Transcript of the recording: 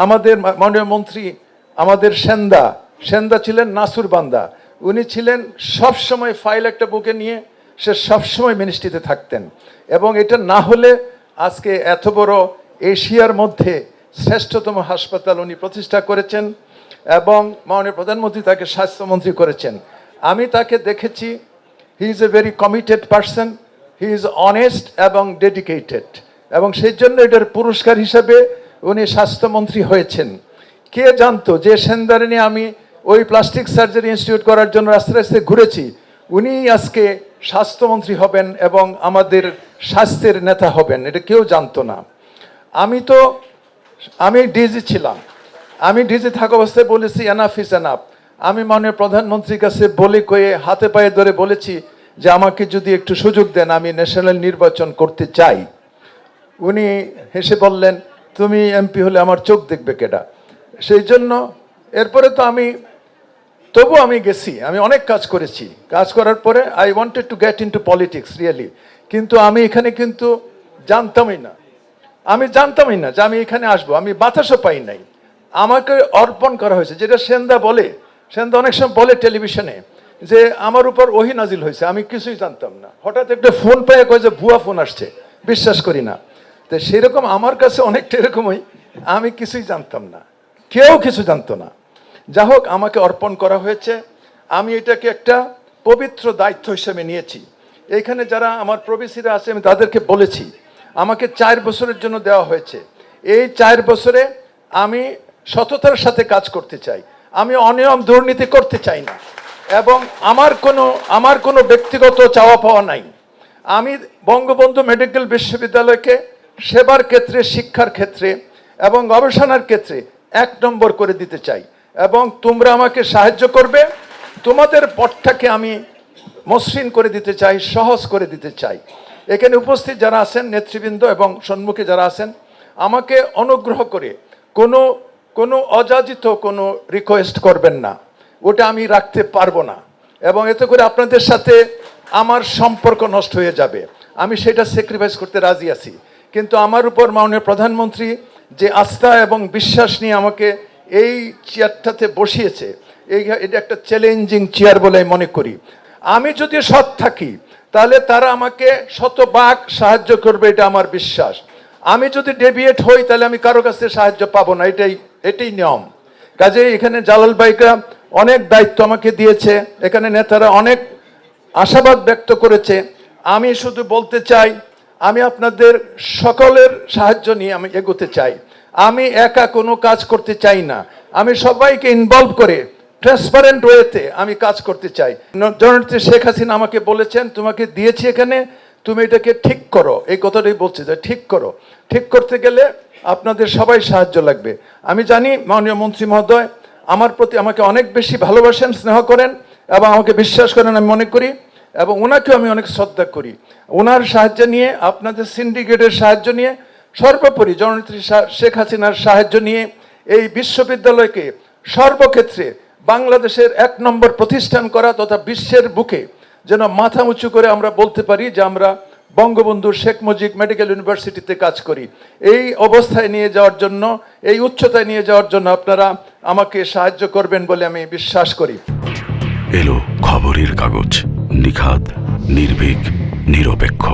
আমাদের মাননীয় মন্ত্রী আমাদের সেন্দা ছিলেন নাসুর বান্দা, উনি ছিলেন সবসময় ফাইল একটা বুকে নিয়ে সে সবসময় মিনিস্ট্রিতে থাকতেন, এবং এটা না হলে আজকে এত বড় এশিয়ার মধ্যে শ্রেষ্ঠতম হাসপাতাল উনি প্রতিষ্ঠা করেছেন, এবং মাননীয় প্রধানমন্ত্রী তাকে স্বাস্থ্যমন্ত্রী করেছেন। আমি তাকে দেখেছি, he is a very committed person, he is honest এবং ডেডিকেটেড, এবং সেই জন্য এটার পুরস্কার হিসাবে উনি স্বাস্থ্যমন্ত্রী হয়েছেন। কে জানতো যে সেন্দারে নিয়ে আমি ওই প্লাস্টিক সার্জারি ইনস্টিটিউট করার জন্য রাস্তায় রাস্তায় ঘুরেছি, উনি আজকে স্বাস্থ্যমন্ত্রী হবেন এবং আমাদের স্বাস্থ্যের নেতা হবেন, এটা কেউ জানতো না। আমি ডিজি ছিলাম, আমি ডিজি থাকা অবস্থায় বলেছি এনাফ ইজ এনাফ। আমি মাননীয় প্রধানমন্ত্রীর কাছে বলে কয়ে হাতে পায়ে ধরে বলেছি যে আমাকে যদি একটু সুযোগ দেন, আমি ন্যাশনাল নির্বাচন করতে চাই। উনি হেসে বললেন, তুমি এমপি হলে আমার চোখ দেখবে কেডা। সেই জন্য এরপরে তো তবু আমি গেছি, আমি অনেক কাজ করেছি। কাজ করার পরে I wanted to get into politics really, কিন্তু আমি এখানে কিন্তু জানতামই না যে আমি এখানে আসবো। আমি বাতাসও পাই নাই, আমাকে অর্পণ করা হয়েছে। যেটা সেন্দা অনেক সময় বলে টেলিভিশনে যে আমার উপর ওহী নাজিল হয়েছে, আমি কিছুই জানতাম না। হঠাৎ একটা ফোন পেয়ে কয় যে ভুয়া ফোন আসছে, বিশ্বাস করি না। তো সেরকম আমার কাছে অনেকটা এরকমই, আমি কিছুই জানতাম না, কেউ কিছু জানতো না। যা হোক, আমাকে অর্পণ করা হয়েছে, আমি এটাকে একটা পবিত্র দায়িত্ব হিসেবে নিয়েছি। এইখানে যারা আমার প্রবেশীরা আছে আমি তাদেরকে বলেছি, আমাকে 4 বছরের জন্য দেওয়া হয়েছে। এই 4 বছরে আমি সততার সাথে কাজ করতে চাই, আমি অনিয়ম দুর্নীতি করতে চাই না, এবং আমার কোনো ব্যক্তিগত চাওয়া পাওয়া নাই। আমি বঙ্গবন্ধু মেডিকেল বিশ্ববিদ্যালয়কে সেবার ক্ষেত্রে, শিক্ষার ক্ষেত্রে এবং গবেষণার ক্ষেত্রে 1 নম্বর করে দিতে চাই, এবং তোমরা আমাকে সাহায্য করবে। তোমাদের পথটাকে আমি মসৃণ করে দিতে চাই, সহজ করে দিতে চাই। এখানে উপস্থিত যারা আছেন নেতৃবৃন্দ এবং সম্মুখে যারা আছেন, আমাকে অনুগ্রহ করে কোনো অযাচিত কোনো রিকোয়েস্ট করবেন না, ওটা আমি রাখতে পারবো না, এবং এতে করে আপনাদের সাথে আমার সম্পর্ক নষ্ট হয়ে যাবে। আমি সেটা স্যাক্রিফাইস করতে রাজি আছি, কিন্তু আমার উপর মাননীয় প্রধানমন্ত্রী যে আস্থা এবং বিশ্বাস নিয়ে আমাকে এই চেয়ারটাতে বসিয়েছে, এটা একটা চ্যালেঞ্জিং চেয়ার বলে আমি মনে করি। আমি যদি সৎ থাকি তাহলে তারা আমাকে শতভাগ সাহায্য করবে, এটা আমার বিশ্বাস। আমি যদি ডেভিয়েট হই তাহলে আমি কারো কাছে সাহায্য পাবো না, এটাই নিয়ম। কাজে এখানে জালাল ভাইরা অনেক দায়িত্ব আমাকে দিয়েছে, এখানে নেতারা অনেক আশাবাদ ব্যক্ত করেছে। আমি শুধু বলতে চাই, আমি আপনাদের সকলের সাহায্য নিয়ে আমি এগোতে চাই। আমি একা কোনো কাজ করতে চাই না, আমি সবাইকে ইনভলভ করে ট্রান্সপারেন্ট ওয়েতে আমি কাজ করতে চাই। জননেত্রী শেখ হাসিনা আমাকে বলেছেন, তোমাকে দিয়েছি এখানে, তুমি এটাকে ঠিক করো। এই কথাটাই বলছে যে ঠিক করো। ঠিক করতে গেলে আপনাদের সবাই সাহায্য লাগবে। আমি জানি মাননীয় মন্ত্রী মহোদয় আমার প্রতি আমাকে অনেক বেশি ভালোবাসেন, স্নেহ করেন এবং আমাকে বিশ্বাস করেন, আমি মনে করি, এবং ওনাকেও আমি অনেক শ্রদ্ধা করি। ওনার সাহায্য নিয়ে, আপনাদের সিন্ডিকেটের সাহায্য নিয়ে, সর্বোপরি জননেত্রী শেখ হাসিনার সাহায্য নিয়ে এই বিশ্ববিদ্যালয়কে সর্বক্ষেত্রে বাংলাদেশের 1 নম্বর প্রতিষ্ঠান করা তথা বিশ্বের বুকে যেন মাথা উঁচু করে আমরা বলতে পারি যে আমরা বঙ্গবন্ধু শেখ মুজিব মেডিকেল ইউনিভার্সিটিতে কাজ করি। এই অবস্থায় নিয়ে যাওয়ার জন্য, এই উচ্চতায় নিয়ে যাওয়ার জন্য আপনারা আমাকে সাহায্য করবেন বলে আমি বিশ্বাস করি। এলো খবরের কাগজ, নিখাদ, নির্ভীক, নিরপেক্ষ।